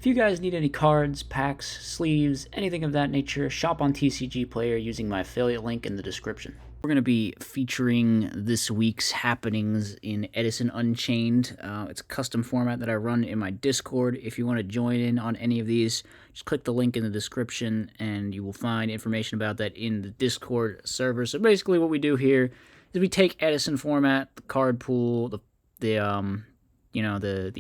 If you guys need any cards, packs, sleeves, anything of that nature, shop on TCG Player using my affiliate link in the description. We're going to be featuring this week's happenings in Edison Unchained. It's a custom format that I run in my Discord. If you want to join in on any of these, just click the link in the description and you will find information about that in the Discord server. So basically what we do here is we take Edison Format, the card pool, the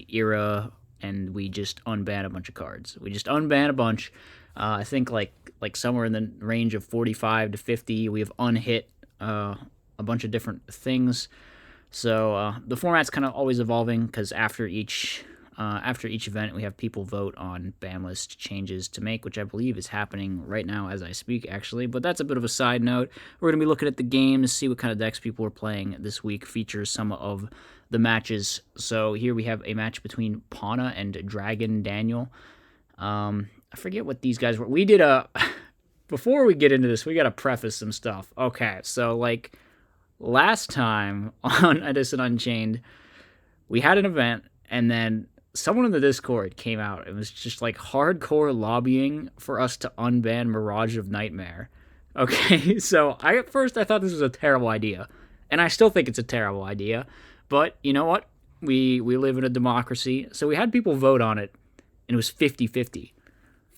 era, and we just unban a bunch of cards. We just unban a bunch. I think like somewhere in the range of 45 to 50. We have unhit a bunch of different things. So the format's kind of always evolving because after each event, we have people vote on ban list changes to make, which I believe is happening right now as I speak, actually. But that's a bit of a side note. We're going to be looking at the games, see what kind of decks people are playing this week, features some of the matches. So here we have a match between Paana and Dragon Daniel. I forget what these guys were. We did a... Before we get into this, we got to preface some stuff. Okay, so like last time on Edison Unchained, we had an event, and then someone in the Discord came out and was just like hardcore lobbying for us to unban Mirage of Nightmare. Okay, so at first I thought this was a terrible idea, and I still think it's a terrible idea, but you know what? We live in a democracy, so we had people vote on it, and it was 50-50.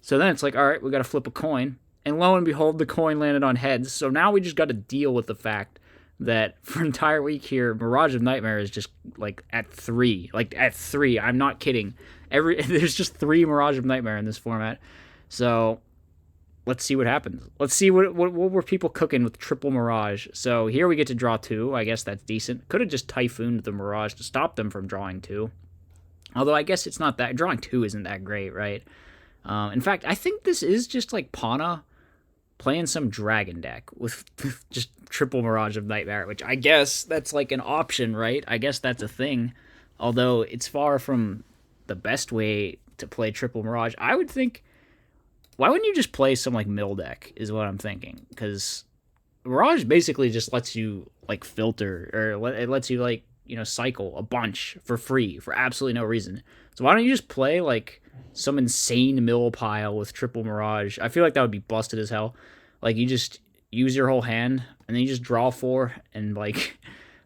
So then it's like, all right, we got to flip a coin. And lo and behold, the coin landed on heads. So now we just got to deal with the fact that for an entire week here, Mirage of Nightmare is just like at 3. Like at 3. I'm not kidding. There's just 3 Mirage of Nightmare in this format. So let's see what happens. Let's see what were people cooking with triple Mirage. So here we get to draw 2. I guess that's decent. Could have just Typhooned the Mirage to stop them from drawing 2. Although I guess it's not that. Drawing 2 isn't that great, right? In fact, I think this is just like Paana playing some dragon deck with just triple Mirage of Nightmare, which I guess that's like an option, right? I guess that's a thing. Although it's far from the best way to play triple Mirage. I would think, why wouldn't you just play some like mill deck is what I'm thinking. Because Mirage basically just lets you like filter, or it lets you like, cycle a bunch for free for absolutely no reason. So why don't you just play like some insane mill pile with triple Mirage? I feel like that would be busted as hell. Like you just use your whole hand and then you just draw 4, and like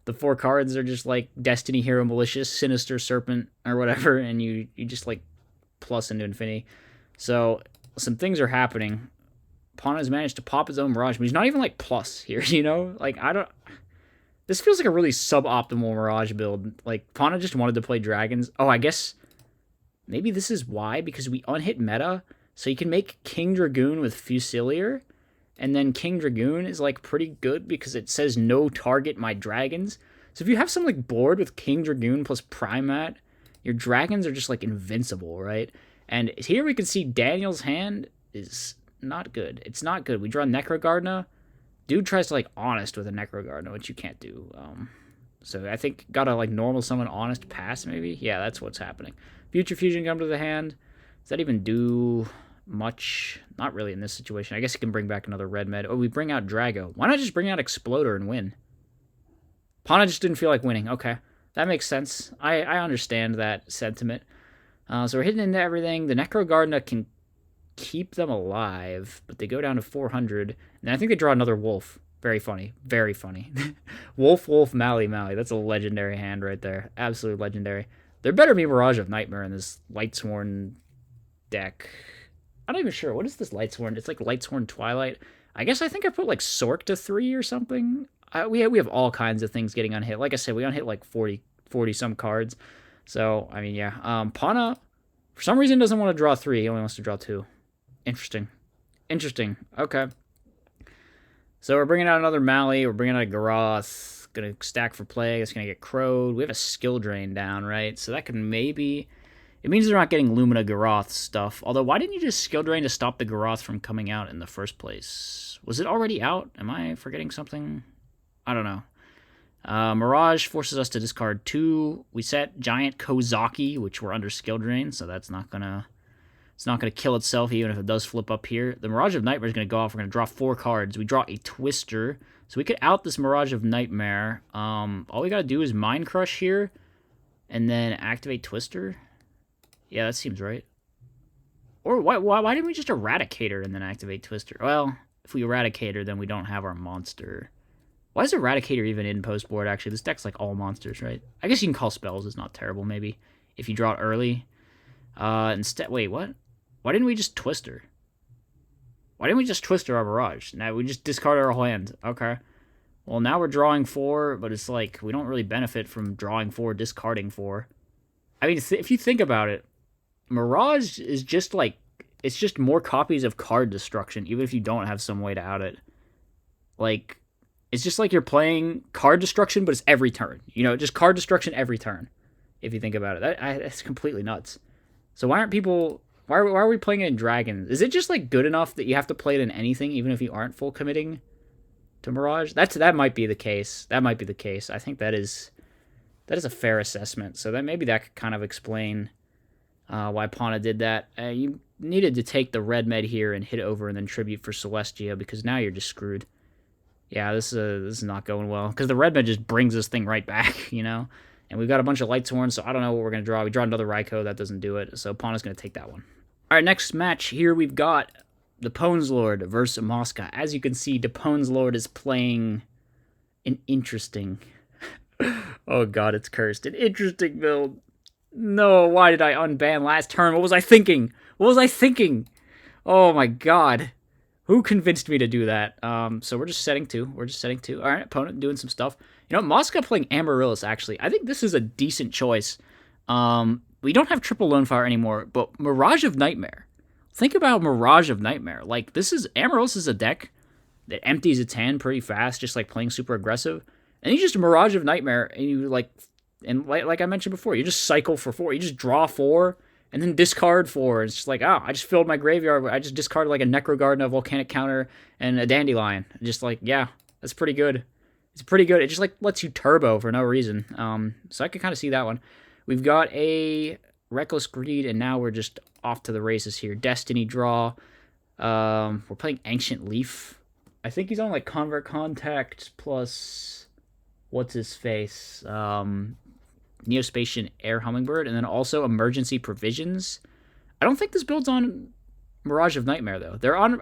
the 4 cards are just like Destiny Hero Malicious, Sinister Serpent, or whatever, and you just like plus into infinity. So some things are happening. Paana's managed to pop his own Mirage, but he's not even like plus here, Like this feels like a really suboptimal Mirage build. Like, Paana just wanted to play dragons. Oh, I guess maybe this is why, because we unhit meta, so you can make King Dragoon with Fusilier, and then King Dragoon is, like, pretty good because it says no target my dragons. So if you have some, like, board with King Dragoon plus Primat, your dragons are just, like, invincible, right? And here we can see Daniel's hand is not good. It's not good. We draw Necrogardna. Dude tries to, like, Honest with a Necrogardna, which you can't do. So I think gotta, like, normal summon Honest pass, maybe? Yeah, that's what's happening. Future Fusion come to the hand. Does that even do much? Not really in this situation. I guess you can bring back another red med. Oh, we bring out Drago. Why not just bring out Exploder and win? Paana just didn't feel like winning. Okay, that makes sense. I understand that sentiment. So we're hitting into everything. The Necrogardna can keep them alive, but they go down to 400, and I think they draw another wolf. Very funny. Very funny. Wolf, Mally. That's a legendary hand right there. Absolutely legendary. There better be Mirage of Nightmare in this Lightsworn deck. I'm not even sure. What is this Lightsworn? It's like Lightsworn Twilight. I guess I think I put like Sork to 3 or something. We have all kinds of things getting unhit. Like I said, we unhit like 40 some cards. So, I mean, yeah. Paana, for some reason, doesn't want to draw 3. He only wants to draw 2. Interesting. Okay. So we're bringing out another Mally. We're bringing out a Garoth. Gonna stack for play. It's gonna get crowed. We have a skill drain down, right? So that can maybe... It means they're not getting Lumina Garoth stuff. Although, why didn't you just skill drain to stop the Garoth from coming out in the first place? Was it already out? Am I forgetting something? I don't know. Mirage forces us to discard 2. We set Giant Kozaki, which we're under skill drain, so that's not gonna... It's not going to kill itself, even if it does flip up here. The Mirage of Nightmare is going to go off. We're going to draw 4 cards. We draw a Twister. So we could out this Mirage of Nightmare. All we got to do is Mind Crush here, and then activate Twister. Yeah, that seems right. Or why didn't we just eradicate her and then activate Twister? Well, if we eradicate her, then we don't have our monster. Why is Eradicator even in post board, actually? This deck's like all monsters, right? I guess you can call spells. It's not terrible, maybe, if you draw it early. Instead, wait, what? Why didn't we just Twister? Why didn't we just Twister our Barrage? Now we just discard our whole hand. Okay. Well, now we're drawing 4, but it's like we don't really benefit from drawing 4, discarding 4. I mean, if you think about it, Mirage is just like, it's just more copies of card destruction, even if you don't have some way to out it. Like, it's just like you're playing card destruction, but it's every turn. You know, just card destruction every turn, if you think about it. That's completely nuts. So why aren't people... Why are we playing it in Dragons? Is it just, like, good enough that you have to play it in anything, even if you aren't full committing to Mirage? That might be the case. That might be the case. I think that is a fair assessment. So maybe that could kind of explain why Paana did that. You needed to take the red med here and hit over and then tribute for Celestia, because now you're just screwed. Yeah, this is not going well, because the red med just brings this thing right back, you know? And we've got a bunch of Light Horns, so I don't know what we're going to draw. We draw another Raikou, that doesn't do it, so Paana's going to take that one. All right, next match here we've got the Theones Lord versus Mosca. As you can see, the Theones Lord is playing an interesting... oh god, it's cursed. An interesting build. No, why did I unban last turn? What was I thinking? What was I thinking? Oh my god. Who convinced me to do that? So we're just setting 2. We're just setting 2. All right, opponent doing some stuff. You know, Mosca playing Amaryllis, actually. I think this is a decent choice. We don't have triple Lone Fire anymore, but Mirage of Nightmare. Think about Mirage of Nightmare. Like, Amaryllis is a deck that empties its hand pretty fast, just like playing super aggressive. And you just Mirage of Nightmare, and you like I mentioned before, you just cycle for 4. You just draw 4, and then discard 4. It's just like, oh, I just filled my graveyard. I just discarded like a Necro Garden, a Volcanic Counter, and a Dandelion. Just like, yeah, that's pretty good. It's pretty good. It just like lets you turbo for no reason. So I could kind of see that one. We've got a Reckless Greed, and now we're just off to the races here. Destiny draw. We're playing Ancient Leaf. I think he's on like Convert Contact plus what's his face? Neospatian Air Hummingbird, and then also Emergency Provisions. I don't think this build's on Mirage of Nightmare, though. They're on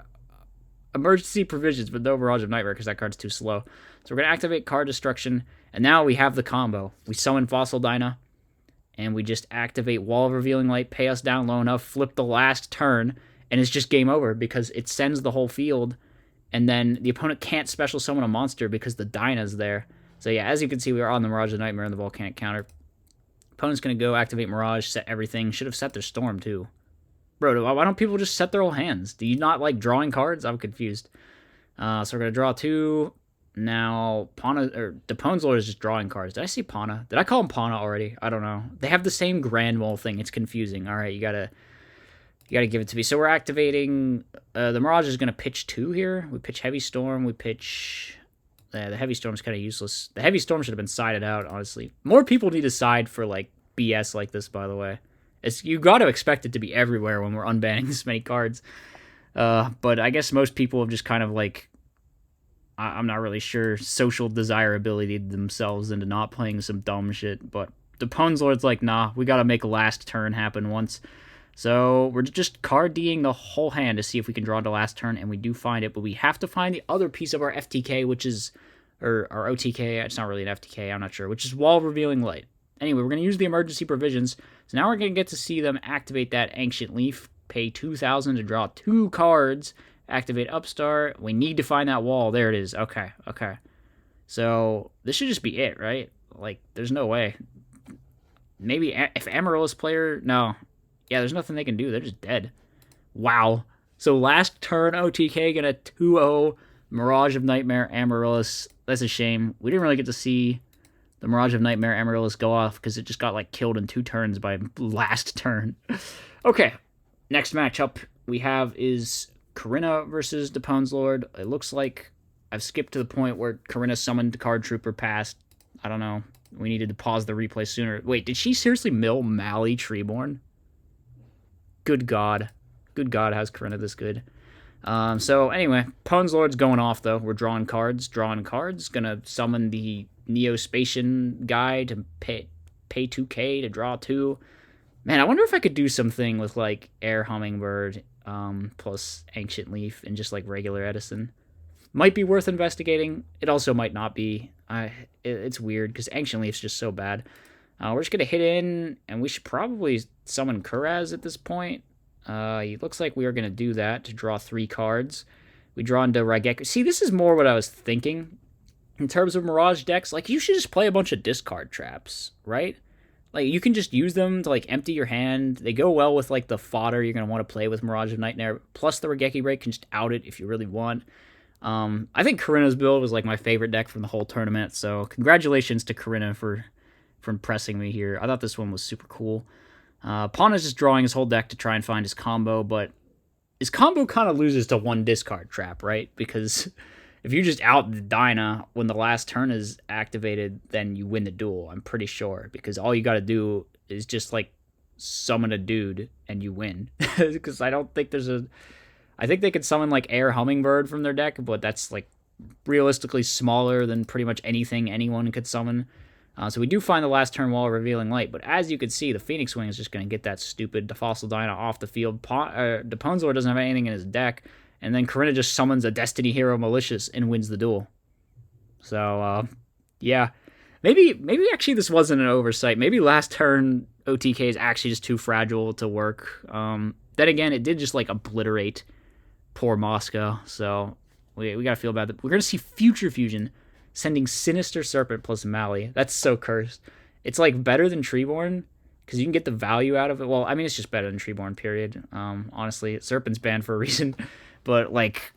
Emergency Provisions, but no Mirage of Nightmare because that card's too slow. So we're going to activate Card Destruction, and now we have the combo. We summon Fossil Dyna, and we just activate Wall of Revealing Light, pay us down low enough, flip the last turn, and it's just game over because it sends the whole field, and then the opponent can't special summon a monster because the Dyna's there. So yeah, as you can see, we are on the Mirage of Nightmare and the Volcanic Counter. Opponent's going to go activate Mirage, set everything. Should have set their Storm, too. Bro, why don't people just set their whole hands? Do you not like drawing cards? I'm confused. So we're going to draw 2. Now, the Theones Lord is just drawing cards. Did I see Paana? Did I call him Paana already? I don't know. They have the same Grand Mole thing. It's confusing. All right, you gotta give it to me. So we're activating... the Mirage is going to pitch 2 here. We pitch Heavy Storm. We pitch... the Heavy Storm's kind of useless. The Heavy Storm should have been sided out, honestly. More people need to side for, like, BS like this, by the way. You got to expect it to be everywhere when we're unbanning this many cards. But I guess most people have just kind of, like... I'm not really sure, social desirability themselves into not playing some dumb shit. But the Theones Lord's like, nah, we got to make a last turn happen once. So we're just card D'ing the whole hand to see if we can draw the last turn, and we do find it, but we have to find the other piece of our FTK, which is, or our OTK, it's not really an FTK, I'm not sure, which is Wall of Revealing Light. Anyway, we're going to use the Emergency Provisions, so now we're going to get to see them activate that Ancient Leaf, pay 2,000 to draw 2 cards, activate Upstart, we need to find that wall, there it is, okay. So, this should just be it, right? Like, there's no way. Maybe, if Amaryllis player, no. Yeah, there's nothing they can do. They're just dead. Wow. So last turn, OTK gonna 2-0 Mirage of Nightmare Amaryllis. That's a shame. We didn't really get to see the Mirage of Nightmare Amaryllis go off because it just got like killed in 2 turns by last turn. Okay, next matchup we have is Karina versus the Theones Lord. It looks like I've skipped to the point where Karina summoned Card Trooper past. I don't know. We needed to pause the replay sooner. Wait, did she seriously mill Mally Treeborn? Good God. Good God, how's Karina this good? So, anyway, Theones Lord's going off, though. We're drawing cards. Gonna summon the Neospatian guy to pay 2k to draw 2. Man, I wonder if I could do something with like Air Hummingbird plus Ancient Leaf and just like regular Edison. Might be worth investigating. It also might not be. It's weird because Ancient Leaf's just so bad. We're just gonna hit in, and we should probably summon Kuraz at this point. It looks like we are gonna do that to draw 3 cards. We draw into Raigeki. See, this is more what I was thinking in terms of Mirage decks. Like, you should just play a bunch of discard traps, right? Like, you can just use them to like empty your hand. They go well with like the fodder you're gonna want to play with Mirage of Nightmare. Plus, the Raigeki break can just out it if you really want. I think Karina's build was like my favorite deck from the whole tournament. So congratulations to Karina for impressing me here. I thought this one was super cool. Paana's just drawing his whole deck to try and find his combo, but his combo kind of loses to 1 discard trap, right? Because if you just out the Dyna when the last turn is activated, then you win the duel, I'm pretty sure. Because all you got to do is just like summon a dude and you win. Because I don't think there's a... I think they could summon like Air Hummingbird from their deck, but that's like realistically smaller than pretty much anything anyone could summon. So we do find the last turn while revealing light, but as you can see, the Phoenix Wing is just going to get that stupid Fossil Dyna off the field. Deponzor doesn't have anything in his deck, and then Karina just summons a Destiny Hero Malicious and wins the duel. So, yeah. Maybe actually this wasn't an oversight. Maybe last turn OTK is actually just too fragile to work. Then again, it did just like obliterate poor Mosca, so we gotta feel bad. We're gonna see Future Fusion sending Sinister Serpent plus Mally. That's so cursed. It's like better than Treeborn because you can get the value out of it. Well, I mean, it's just better than Treeborn, period. Honestly, Serpent's banned for a reason, but like,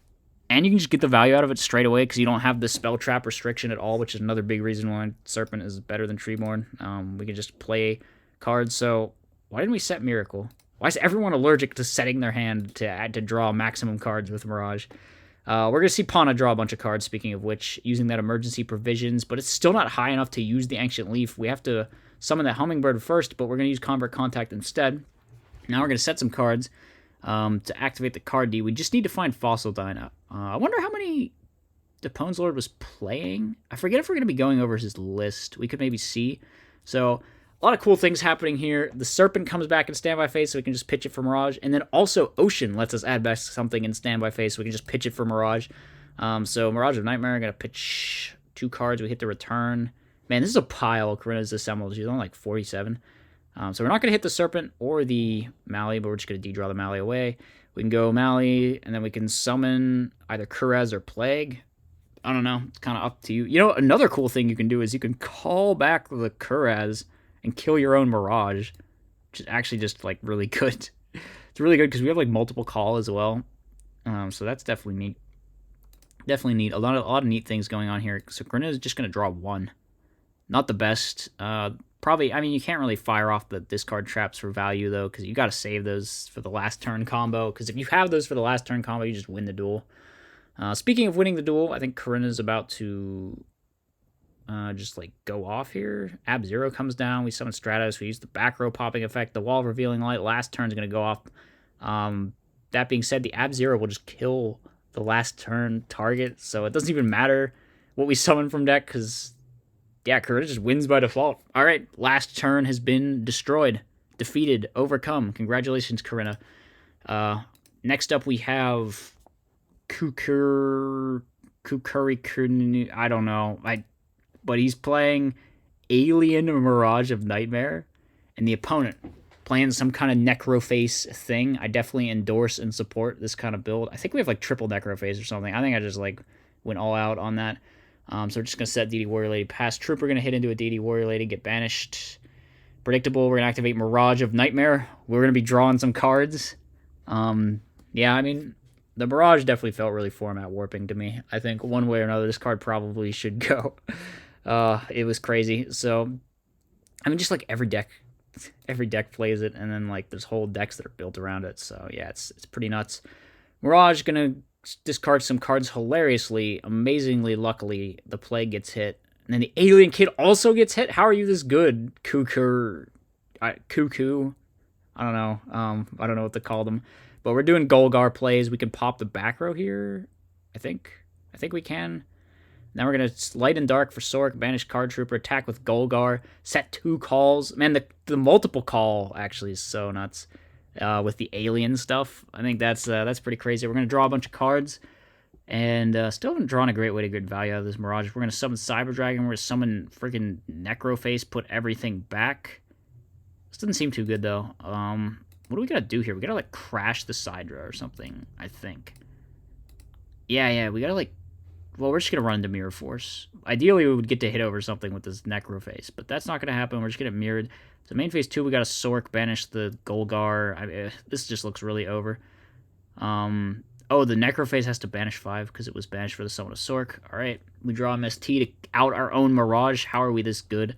and you can just get the value out of it straight away because you don't have the spell trap restriction at all, which is another big reason why Serpent is better than Treeborn. We can just play cards. So why didn't we set Miracle? Why is everyone allergic to setting their hand to draw maximum cards with Mirage? We're going to see Paana draw a bunch of cards, speaking of which, using that emergency provisions, but it's still not high enough to use the Ancient Leaf. We have to summon that Hummingbird first, but we're going to use Convert Contact instead. Now we're going to set some cards to activate the card D. We just need to find Fossil Dyna. I wonder how many Depone's Lord was playing. I forget if we're going to be going over his list. We could maybe see. So... a lot of cool things happening here. The Serpent comes back in standby phase, so we can just pitch it for Mirage. And then also Ocean lets us add back something in standby phase, so we can just pitch it for Mirage. So Mirage of Nightmare, I'm going to pitch 2 cards. We hit the return. Man, this is a pile Karina's assembled. She's only like 47. So we're not going to hit the Serpent or the Mally, but we're just going to de-draw the Mally away. We can go Mally, and then we can summon either Kuraz or Plague. I don't know. It's kind of up to you. You know, another cool thing you can do is you can call back the Kuraz and kill your own Mirage, which is actually just like really good. It's really good because we have like multiple call as well. So that's definitely neat. Definitely neat. A lot of neat things going on here. So Karina is just going to draw 1. Not the best. Probably, I mean, you can't really fire off the discard traps for value though, because you got to save those for the last turn combo. Because if you have those for the last turn combo, you just win the duel. Speaking of winning the duel, I think Karina's about to... just like go off here. Ab Zero comes down. We summon Stratos. We use the back row popping effect. The wall of revealing light. Last turn is going to go off. That being said, the Ab Zero will just kill the last turn target. So it doesn't even matter what we summon from deck because, yeah, Karina just wins by default. All right, last turn has been destroyed, defeated, overcome. Congratulations, Karina. Next up, we have Cuckoo. I don't know. But he's playing Alien Mirage of Nightmare, and the opponent playing some kind of Necroface thing. I definitely endorse and support this kind of build. I think we have like triple Necroface or something. I think I just like went all out on that. So we're just going to set DD Warrior Lady past Troop. We're going to hit into a DD Warrior Lady, get banished. Predictable, we're going to activate Mirage of Nightmare. We're going to be drawing some cards. Yeah, I mean, the Mirage definitely felt really format warping to me. I think one way or another, this card probably should go. It was crazy. So, I mean, just like every deck plays it, and then like there's whole decks that are built around it. So yeah, it's pretty nuts. Mirage gonna discard some cards hilariously, amazingly, luckily the Plague gets hit, and then the Alien Kid also gets hit. How are you this good, Cuckoo? Cuckoo? I don't know. I don't know what to call them, but we're doing Golgar plays. We can pop the back row here. I think we can. Now we're going to Light and Dark for Sork, banish Card Trooper, attack with Golgar, set 2 calls. Man, the multiple call actually is so nuts with the alien stuff. I think that's pretty crazy. We're going to draw a bunch of cards, and still haven't drawn a great way to get value out of this Mirage. We're going to summon Cyber Dragon. We're going to summon freaking Necroface, put everything back. This doesn't seem too good, though. What do we got to do here? We got to, like, crash the Sidra or something, I think. Yeah, we got to, like... Well, we're just going to run into Mirror Force. Ideally, we would get to hit over something with this Necroface, but that's not going to happen. We're just going to mirrored. So main phase 2, we got a Sork, banish the Golgar. This just looks really over. Oh, the Necroface has to banish 5 because it was banished for the summon of Sork. All right, we draw MST to out our own Mirage. How are we this good?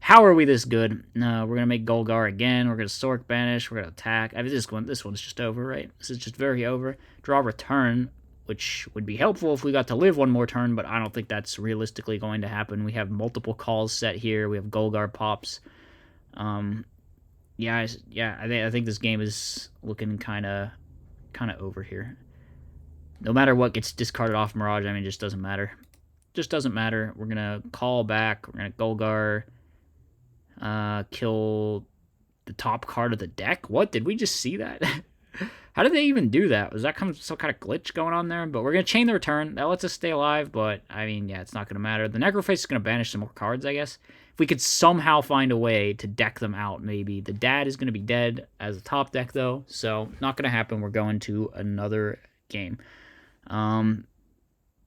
How are we this good? No, we're going to make Golgar again. We're going to Sork banish. We're going to attack. I mean, this one's just over, right? This is just very over. Draw return, which would be helpful if we got to live one more turn, but I don't think that's realistically going to happen. We have multiple calls set here. We have Golgar pops. Yeah, I think this game is looking kind of over here. No matter what gets discarded off Mirage, I mean, it just doesn't matter. Just doesn't matter. We're gonna call back. We're gonna Golgar. Kill the top card of the deck. What, did we just see that? How did they even do that? Was that some kind of glitch going on there? But we're going to chain the return. That lets us stay alive, but, I mean, yeah, it's not going to matter. The Necroface is going to banish some more cards, I guess. If we could somehow find a way to deck them out, maybe. The Dad is going to be dead as a top deck, though, so not going to happen. We're going to another game.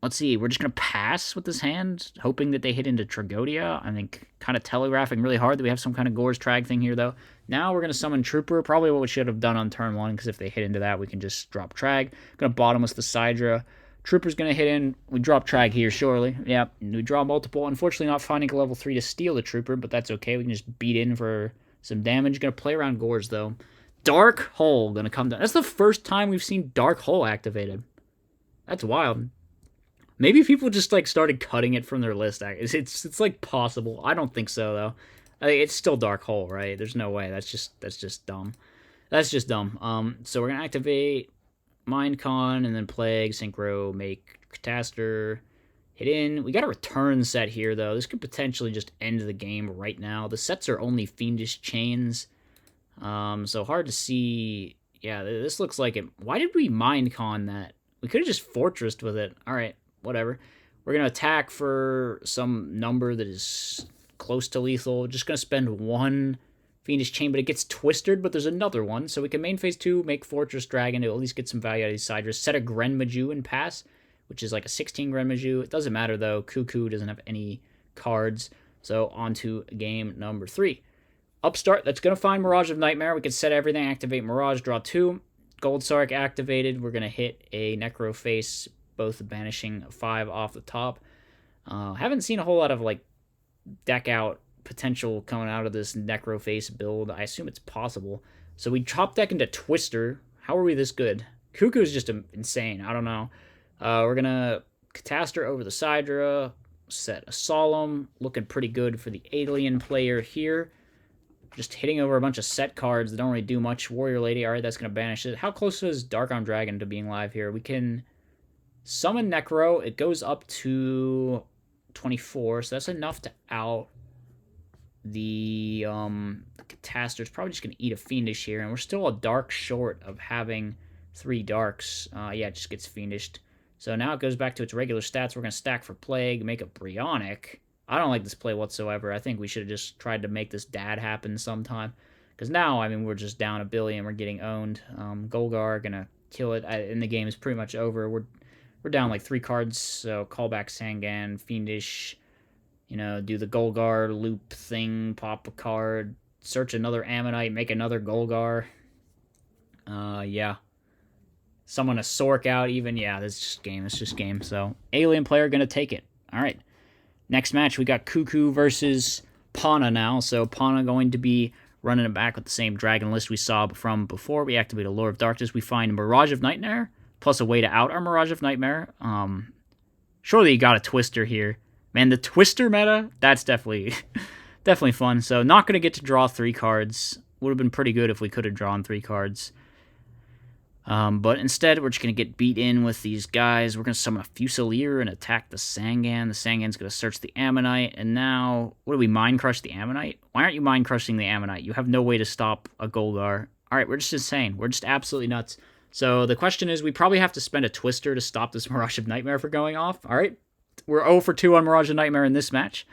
Let's see. We're just going to pass with this hand, hoping that they hit into Tragodia. I think kind of telegraphing really hard that we have some kind of Gore's Trag thing here, though. Now we're going to summon Trooper, probably what we should have done on turn 1, because if they hit into that, we can just drop Trag. Going to bottomless the Sidra. Trooper's going to hit in. We drop Trag here, surely. Yep, we draw multiple. Unfortunately, not finding a level 3 to steal the Trooper, but that's okay. We can just beat in for some damage. Going to play around Gores, though. Dark Hole going to come down. That's the first time we've seen Dark Hole activated. That's wild. Maybe people just, like, started cutting it from their list. It's like, possible. I don't think so, though. I think it's still Dark Hole, right? There's no way. That's just dumb. That's just dumb. So we're going to activate Mindcon, and then Plague, Synchro, make Catastor, hit in. We got a return set here, though. This could potentially just end the game right now. The sets are only Fiendish Chains, so hard to see. Yeah, this looks like it. Why did we Mindcon that? We could have just Fortressed with it. All right. Whatever. We're going to attack for some number that is close to lethal. Just going to spend 1 Fiendish Chain, but it gets twisted, but there's another one. So we can main phase 2, make Fortress Dragon to at least get some value out of these Sidras. Set a Grenmaju and pass, which is like a 16 Grenmaju. It doesn't matter, though. Cuckoo doesn't have any cards. So on to game number 3. Upstart, that's going to find Mirage of Nightmare. We can set everything, activate Mirage, draw 2. Gold Sark activated. We're going to hit a Necroface, both banishing 5 off the top. Haven't seen a whole lot of, like, deck out potential coming out of this Necroface build. I assume it's possible. So we chop deck into Twister. How are we this good? Cuckoo is just insane. I don't know. We're going to Catastor over the Sidra. Set a Solemn. Looking pretty good for the Alien player here. Just hitting over a bunch of set cards that don't really do much. Warrior Lady. All right, that's going to banish it. How close is Dark Arm Dragon to being live here? We can summon Necro. It goes up to 24, so that's enough to out the Catastor. It's probably just going to eat a Fiendish here, and we're still a dark short of having 3 darks. Yeah, it just gets Fiendished. So now it goes back to its regular stats. We're going to stack for Plague, make a Brionic. I don't like this play whatsoever. I think we should have just tried to make this Dad happen sometime. Because now, I mean, we're just down 1 billion. We're getting owned. Golgar going to kill it. And the game is pretty much over. We're down like 3 cards, so call back Sangan, Fiendish, you know, do the Golgar loop thing, pop a card, search another Ammonite, make another Golgar. Yeah. Summon a Sork out even. Yeah, this is just game. It's just game. So, Alien player going to take it. All right. Next match, we got Cuckoo versus Paana now. So, Paana going to be running it back with the same dragon list we saw from before. We activate a Lure of Darkness. We find Mirage of Nightmare, plus a way to out our Mirage of Nightmare. Surely you got a Twister here. Man, the Twister meta, that's definitely fun. So not going to get to draw 3 cards. Would have been pretty good if we could have drawn 3 cards. But instead, we're just going to get beat in with these guys. We're going to summon a Fusilier and attack the Sangan. The Sangan's going to search the Ammonite. And now, what do we mind crush the Ammonite? Why aren't you mind crushing the Ammonite? You have no way to stop a Golgar. All right, we're just insane. We're just absolutely nuts. So the question is, we probably have to spend a Twister to stop this Mirage of Nightmare from going off. All right, we're 0 for 2 on Mirage of Nightmare in this match.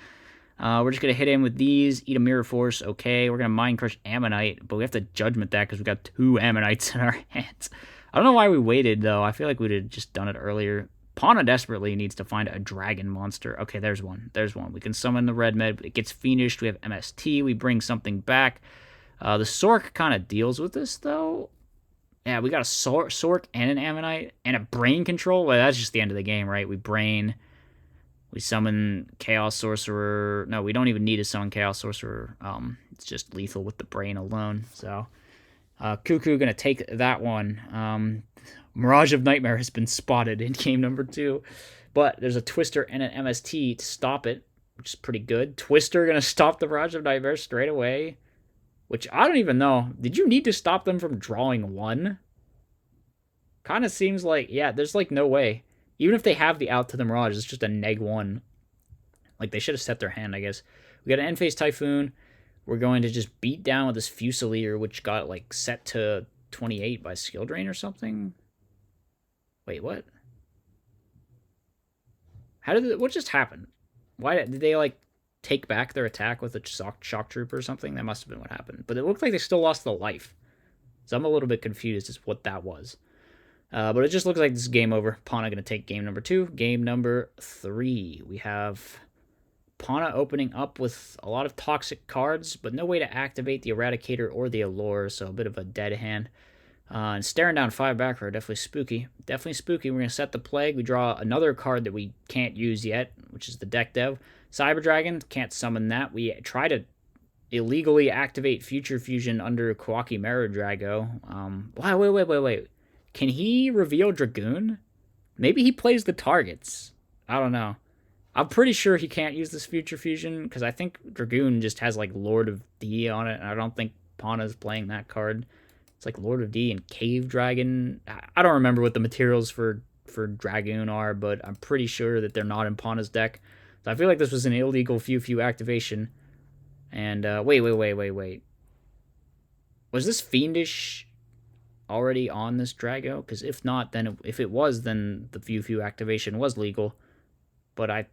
We're just going to hit in with these, eat a Mirror Force, okay. We're going to Mind Crush Ammonite, but we have to Judgment that because we got 2 Ammonites in our hands. I don't know why we waited, though. I feel like we'd have just done it earlier. Paana desperately needs to find a dragon monster. Okay, there's one. There's one. We can summon the Red Med. It gets Fiendish. We have MST. We bring something back. The Sork kind of deals with this, though. Yeah, we got a Sork and an Ammonite and a Brain Control. Well, that's just the end of the game, right? We Brain. We summon Chaos Sorcerer. No, we don't even need to summon Chaos Sorcerer. It's just lethal with the Brain alone. So, Cuckoo going to take that one. Mirage of Nightmare has been spotted in game number 2. But there's a Twister and an MST to stop it, which is pretty good. Twister going to stop the Mirage of Nightmare straight away. Which, I don't even know. Did you need to stop them from drawing 1? Kind of seems like, yeah, there's like no way. Even if they have the out to the Mirage, it's just a -1. Like, they should have set their hand, I guess. We got an End-Phase Typhoon. We're going to just beat down with this Fusilier, which got, like, set to 28 by Skill Drain or something. Wait, what? What just happened? Why did they, like, take back their attack with a shock Trooper or something? That must have been what happened. But it looked like they still lost the life. So I'm a little bit confused as to what that was. But it just looks like this is game over. Paana going to take game number 2. Game number 3. We have Paana opening up with a lot of toxic cards, but no way to activate the Eradicator or the Allure, so a bit of a dead hand. And staring down 5 back row, definitely spooky. Definitely spooky. We're going to set the Plague. We draw another card that we can't use yet, which is the Deck Dev. Cyber Dragon, can't summon that. We try to illegally activate Future Fusion under Kawaki Mera Drago. Wait. Can he reveal Dragoon? Maybe he plays the targets. I don't know. I'm pretty sure he can't use this Future Fusion, because I think Dragoon just has, like, Lord of D on it, and I don't think Paana's playing that card. It's like Lord of D and Cave Dragon. I don't remember what the materials for Dragoon are, but I'm pretty sure that they're not in Paana's deck. So I feel like this was an illegal few activation. And, wait. Was this Fiendish already on this Drago? Because if not, then if it was, then the few activation was legal. But I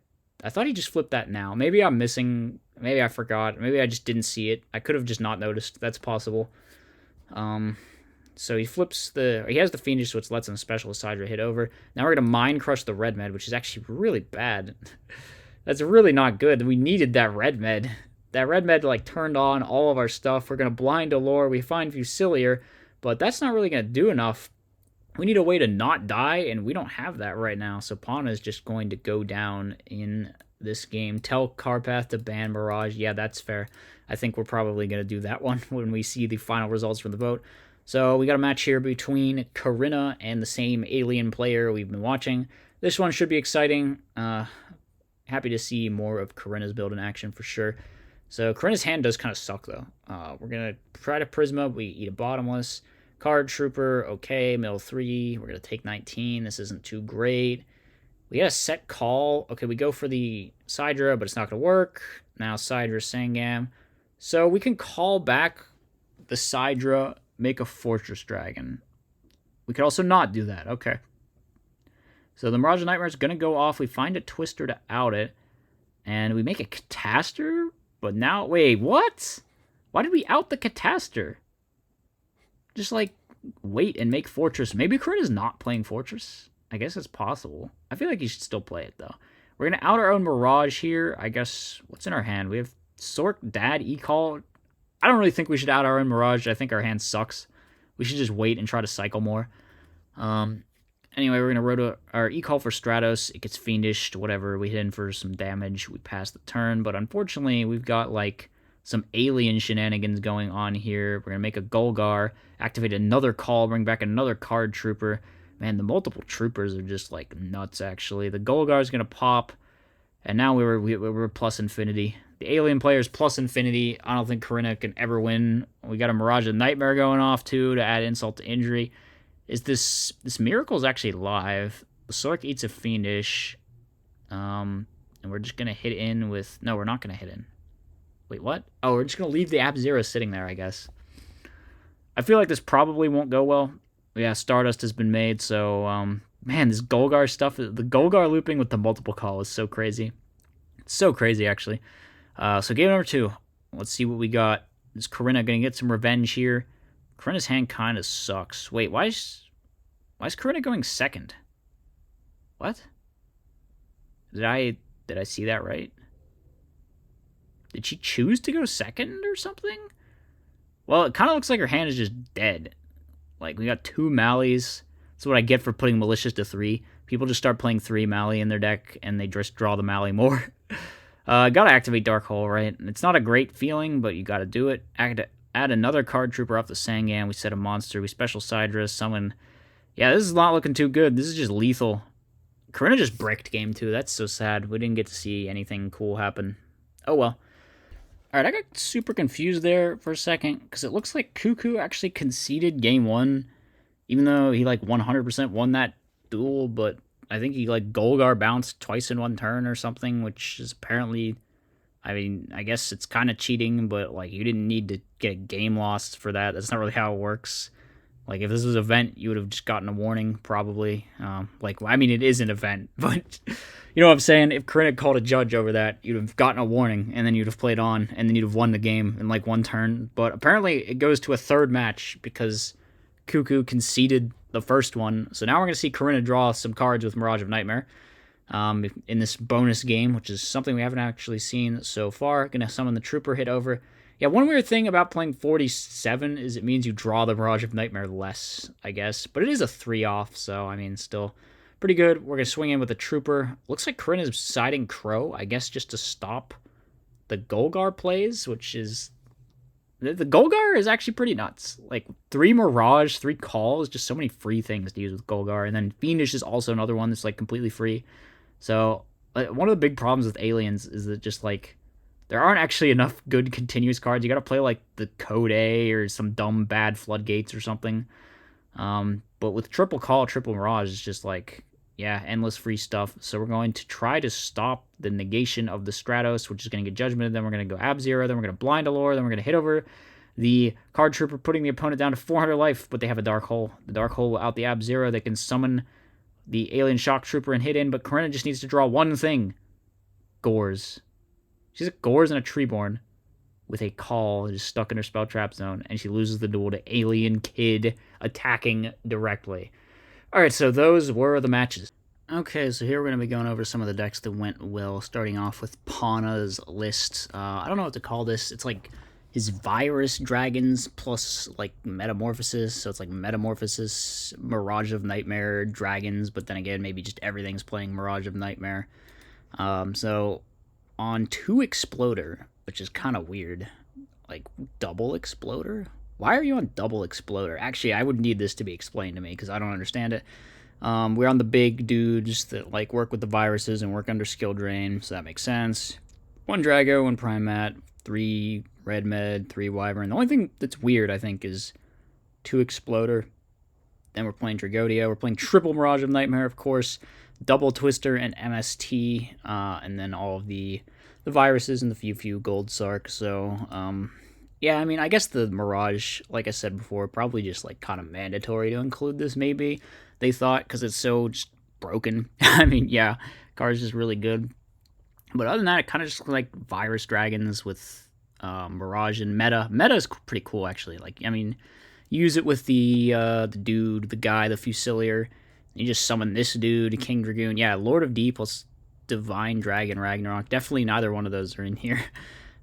thought he just flipped that now. Maybe I'm missing. Maybe I forgot. Maybe I just didn't see it. I could have just not noticed. That's possible. So he flips he has the Fiendish, which lets him Specialist Hydra hit over. Now we're going to Mind Crush the Red Med, which is actually really bad. That's really not good. We needed that Red Med. That Red Med, like, turned on all of our stuff. We're going to Blind Allure. We find Fusilier. But that's not really going to do enough. We need a way to not die, and we don't have that right now. So Paana is just going to go down in this game. Tell Carpath to ban Mirage. Yeah, that's fair. I think we're probably going to do that one when we see the final results from the vote. So we got a match here between Karina and the same alien player we've been watching. This one should be exciting. Happy to see more of Karina's build in action for sure. So Karina's hand does kind of suck, though. We're going to try to Prisma. We eat a Bottomless. Card Trooper, okay. Mill 3. We're going to take 19. This isn't too great. We got a set call. Okay, we go for the Sidra, but it's not going to work. Now Sidra, Sangam. So we can call back the Sidra, make a Fortress Dragon. We could also not do that. Okay. So the Mirage of Nightmare is going to go off. We find a Twister to out it. And we make a Catastor? But now, wait, what? Why did we out the Catastor? Just, like, wait and make Fortress. Maybe Karina's not playing Fortress. I guess it's possible. I feel like you should still play it, though. We're going to out our own Mirage here. I guess, what's in our hand? We have Sork, Dad, E-Call. I don't really think we should out our own Mirage. I think our hand sucks. We should just wait and try to cycle more. Anyway, we're going to roto our E-Call for Stratos. It gets Fiendish, whatever. We hit in for some damage. We pass the turn. But unfortunately, we've got, like, some alien shenanigans going on here. We're going to make a Golgar, activate another call, bring back another Card Trooper. Man, the multiple Troopers are just, like, nuts, actually. The Golgar is going to pop. And now we're plus infinity. The alien player is plus infinity. I don't think Karina can ever win. We got a Mirage of Nightmare going off, too, to add insult to injury. Is this miracle is actually live? The Sork eats a fiendish, and we're just gonna hit in with no, we're not gonna hit in. Wait, what? Oh, we're just gonna leave the App Zero sitting there, I guess. I feel like this probably won't go well. Yeah, Stardust has been made, so man, this Golgar stuff, the Golgar looping with the multiple call is so crazy. It's so crazy, actually. So game number 2. Let's see what we got. Is Karina gonna get some revenge here? Karina's hand kind of sucks. Wait, why is Karina going second? What? Did I see that right? Did she choose to go second or something? Well, it kind of looks like her hand is just dead. Like, we got 2 Malleys. That's what I get for putting Malicious to 3. People just start playing 3 Malley in their deck, and they just draw the Malley more. Gotta activate Dark Hole, right? It's not a great feeling, but you gotta do it. Add another card trooper off the Sangan. We set a monster. We special Sidra. Summon. Yeah, this is not looking too good. This is just lethal. Karina just bricked game 2. That's so sad. We didn't get to see anything cool happen. Oh well. Alright, I got super confused there for a second, because it looks like Cuckoo actually conceded game 1, even though he, like, 100% won that duel, but I think he, like, Golgar bounced twice in one turn or something, which is apparently, I mean, I guess it's kind of cheating, but, like, you didn't need to get a game lost for that. That's not really how it works. Like, if this was an event, you would have just gotten a warning, probably. Like, I mean, it is an event, but you know what I'm saying? If Karina called a judge over that, you'd have gotten a warning, and then you'd have played on, and then you'd have won the game in, like, one turn. But apparently, it goes to a third match, because Cuckoo conceded the first one. So now we're going to see Karina draw some cards with Mirage of Nightmare in this bonus game, which is something we haven't actually seen so far. Going to summon the Trooper, hit over. Yeah, one weird thing about playing 47 is it means you draw the Mirage of Nightmare less, I guess. But it is a 3-off, so, I mean, still pretty good. We're going to swing in with a Trooper. Looks like Karina's siding Crow, I guess, just to stop the Golgar plays, which is... The Golgar is actually pretty nuts. Like, 3 Mirage, 3 Calls, just so many free things to use with Golgar. And then Fiendish is also another one that's, like, completely free. So, one of the big problems with Aliens is that just, like, there aren't actually enough good continuous cards. You gotta play, like, the Code A or some dumb bad Floodgates or something. But with Triple Call, Triple Mirage, it's just, like, yeah, endless free stuff. So we're going to try to stop the negation of the Stratos, which is going to get Judgmented. Then we're going to go Ab Zero. Then we're going to Blind Allure. Then we're going to hit over the Card Trooper, putting the opponent down to 400 life, but they have a Dark Hole. The Dark Hole without the Ab Zero, they can summon the Alien Shock Trooper and hit in, but Karina just needs to draw one thing. Gores. She's a Gores and a Treeborn with a Call just stuck in her spell trap zone, and she loses the duel to Alien Kid attacking directly. Alright, so those were the matches. Okay, so here we're going to be going over some of the decks that went well, starting off with Paana's list. I don't know what to call this. It's like his Virus Dragons plus, like, Metamorphosis. So it's like Metamorphosis, Mirage of Nightmare, Dragons, but then again, maybe just everything's playing Mirage of Nightmare. So on 2 Exploder, which is kind of weird. Like, double Exploder? Why are you on double Exploder? Actually, I would need this to be explained to me, because I don't understand it. We're on the big dudes that, like, work with the viruses and work under skill drain, so that makes sense. 1 Drago, 1 Primat, 3 Red Med, 3 Wyvern. The only thing that's weird, I think, is 2 Exploder. Then we're playing Dragodia. We're playing triple Mirage of Nightmare, of course. Double Twister and MST, and then all of the viruses and the few Gold Sark. So, yeah, I mean, I guess the Mirage, like I said before, probably just, like, kind of mandatory to include this, maybe. They thought, because it's so just broken. I mean, yeah, card's just really good. But other than that, it kind of just like Virus Dragons with Mirage and Meta. Meta is pretty cool, actually. Like, I mean, use it with the dude, the guy, the Fusilier. You just summon this dude, King Dragoon. Yeah, Lord of Deep plus Divine Dragon Ragnarok. Definitely neither one of those are in here.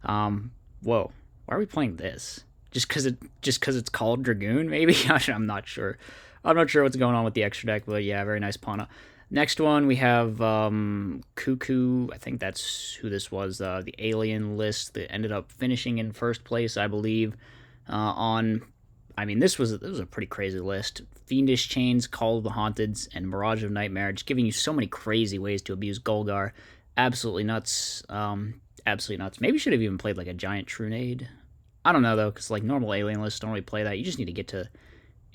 Whoa, why are we playing this? Just because it's called Dragoon, maybe? I'm not sure. I'm not sure what's going on with the extra deck, but yeah, very nice Paana. Next one, we have Cuckoo. I think that's who this was. The alien list that ended up finishing in first place, I believe. I mean, this was a pretty crazy list. Fiendish Chains, Call of the Haunteds, and Mirage of Nightmare. Just giving you so many crazy ways to abuse Golgar. Absolutely nuts. Absolutely nuts. Maybe should have even played like a Giant Trunade. I don't know, though, because like normal alien lists don't really play that. You just need to get to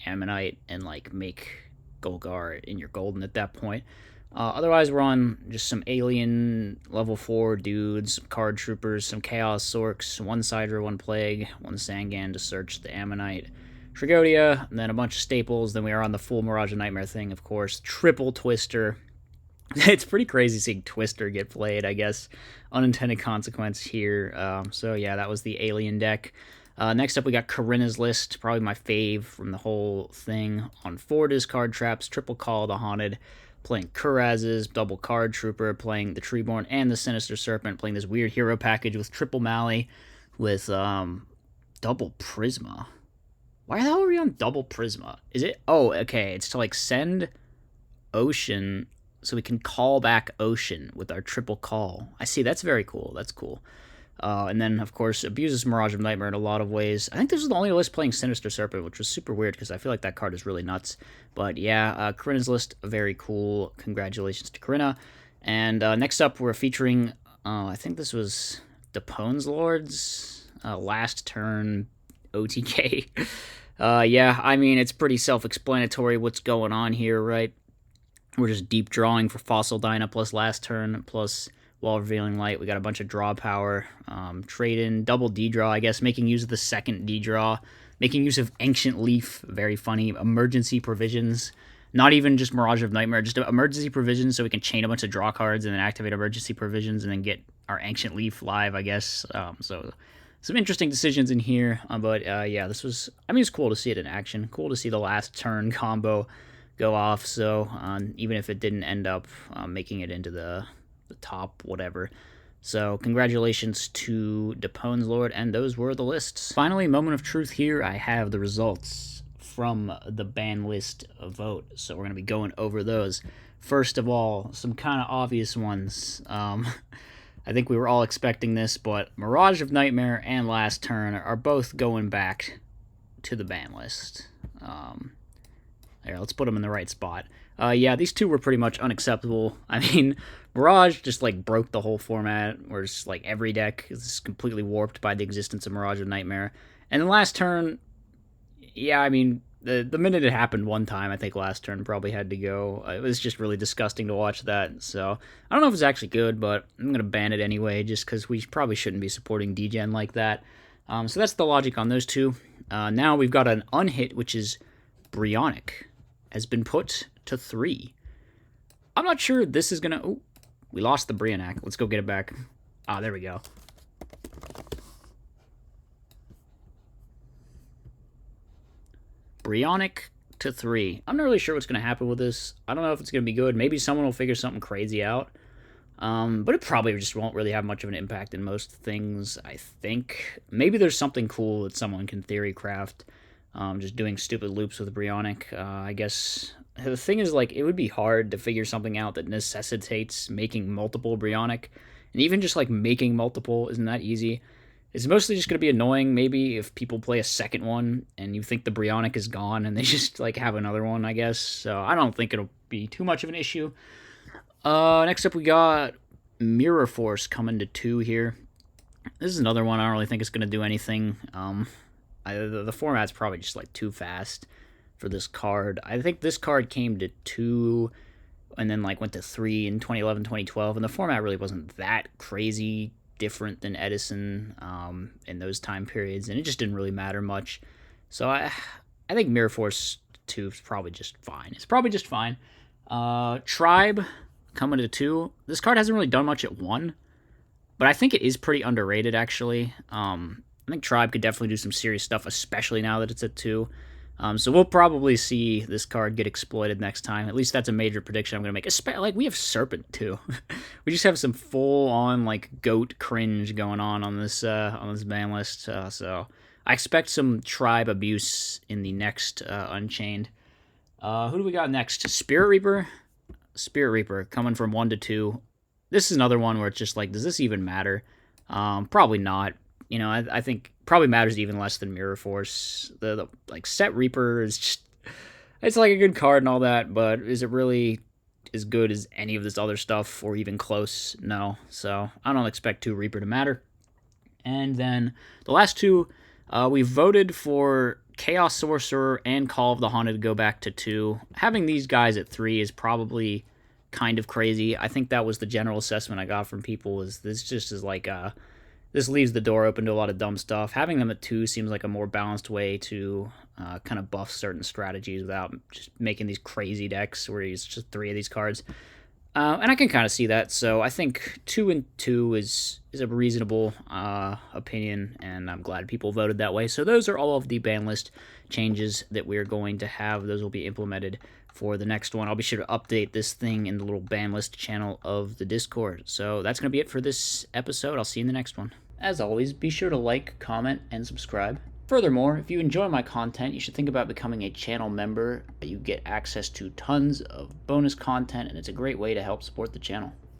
Ammonite and like make Golgar in your golden at that point. Otherwise, we're on just some alien level 4 dudes, some card troopers, some chaos orcs, one Sidra, one plague, one Sangan to search the Ammonite, Trigodia, and then a bunch of staples. Then we are on the full Mirage of Nightmare thing, of course. Triple Twister. It's pretty crazy seeing Twister get played, I guess. Unintended consequence here. So yeah, that was the alien deck. Next up, we got Karina's List, probably my fave from the whole thing. On 4 discard traps, triple Call the Haunted, playing Kuraz's, double Card Trooper, playing the Treeborn and the Sinister Serpent, playing this weird hero package with triple Mally, with double Prisma. Why the hell are we on double Prisma? Is it? Oh, okay, it's to like send Ocean so we can call back Ocean with our triple call. I see, that's very cool, that's cool. And then, of course, abuses Mirage of Nightmare in a lot of ways. I think this is the only list playing Sinister Serpent, which was super weird because I feel like that card is really nuts. But yeah, Karina's List, very cool. Congratulations to Karina. And next up, we're featuring, I think this was Depone's Lords, last turn OTK. Yeah, I mean, it's pretty self-explanatory what's going on here, right? We're just deep drawing for Fossil Dyna plus last turn plus Wall Revealing Light. We got a bunch of draw power, trade in, double D-draw, I guess, making use of the second D-draw, making use of Ancient Leaf, very funny, emergency provisions, not even just Mirage of Nightmare, just emergency provisions so we can chain a bunch of draw cards and then activate emergency provisions and then get our Ancient Leaf live, I guess. So some interesting decisions in here, but yeah, this was, I mean, it's cool to see it in action, cool to see the last turn combo go off, so even if it didn't end up making it into the top, whatever. So congratulations to Depone's Lord, and those were the lists. Finally, moment of truth here. I have the results from the ban list vote, so we're going to be going over those. First of all, some kind of obvious ones. I think we were all expecting this, but Mirage of Nightmare and Last Turn are both going back to the ban list. There, let's put them in the right spot. Yeah, these two were pretty much unacceptable. I mean, Mirage just, like, broke the whole format, where it's, like, every deck is completely warped by the existence of Mirage of Nightmare. And the Last Turn, yeah, I mean, the minute it happened one time, I think Last Turn probably had to go. It was just really disgusting to watch that, so I don't know if it's actually good, but I'm going to ban it anyway, just because we probably shouldn't be supporting degen like that. So that's the logic on those two. Now we've got an unhit, which is Brionic, has been put to 3. I'm not sure this is going to... Oh, we lost the Brionic. Let's go get it back. Ah, there we go. Brionic to 3. I'm not really sure what's going to happen with this. I don't know if it's going to be good. Maybe someone will figure something crazy out. But it probably just won't really have much of an impact in most things, I think. Maybe there's something cool that someone can theory craft. Just doing stupid loops with Brionic. I guess the thing is, like, it would be hard to figure something out that necessitates making multiple Brionic. And even just, like, making multiple isn't that easy. It's mostly just going to be annoying, maybe, if people play a second one and you think the Brionic is gone and they just, like, have another one, I guess. So I don't think it'll be too much of an issue. Next up we got Mirror Force coming to 2 here. This is another one I don't really think it's going to do anything. The format's probably just, like, too fast for this card. I think this card came to 2 and then, like, went to 3 in 2011, 2012, and the format really wasn't that crazy different than Edison in those time periods, and it just didn't really matter much. So I think Mirror Force 2 is probably just fine. It's probably just fine. Tribe coming to 2. This card hasn't really done much at 1, but I think it is pretty underrated, actually. I think Tribe could definitely do some serious stuff, especially now that it's at 2. So we'll probably see this card get exploited next time. At least that's a major prediction I'm going to make. Like, we have Serpent, too. We just have some full-on, like, goat cringe going on this ban list. So I expect some Tribe abuse in the next Unchained. Who do we got next? Spirit Reaper? Spirit Reaper coming from 1 to 2. This is another one where it's just like, does this even matter? Probably not. You know, I think probably matters even less than Mirror Force. The like, Set Reaper is just... It's like a good card and all that, but is it really as good as any of this other stuff or even close? No. So I don't expect 2 Reaper to matter. And then the last 2, we voted for Chaos Sorcerer and Call of the Haunted go back to 2. Having these guys at 3 is probably kind of crazy. I think that was the general assessment I got from people, is this just is like this leaves the door open to a lot of dumb stuff. Having them at 2 seems like a more balanced way to kind of buff certain strategies without just making these crazy decks where it's just 3 of these cards. And I can kind of see that, so I think 2 and 2 is a reasonable opinion, and I'm glad people voted that way. So those are all of the ban list changes that we're going to have. Those will be implemented for the next one. I'll be sure to update this thing in the little ban list channel of the Discord. So that's going to be it for this episode. I'll see you in the next one. As always, be sure to like, comment, and subscribe. Furthermore, if you enjoy my content, you should think about becoming a channel member. You get access to tons of bonus content, and it's a great way to help support the channel.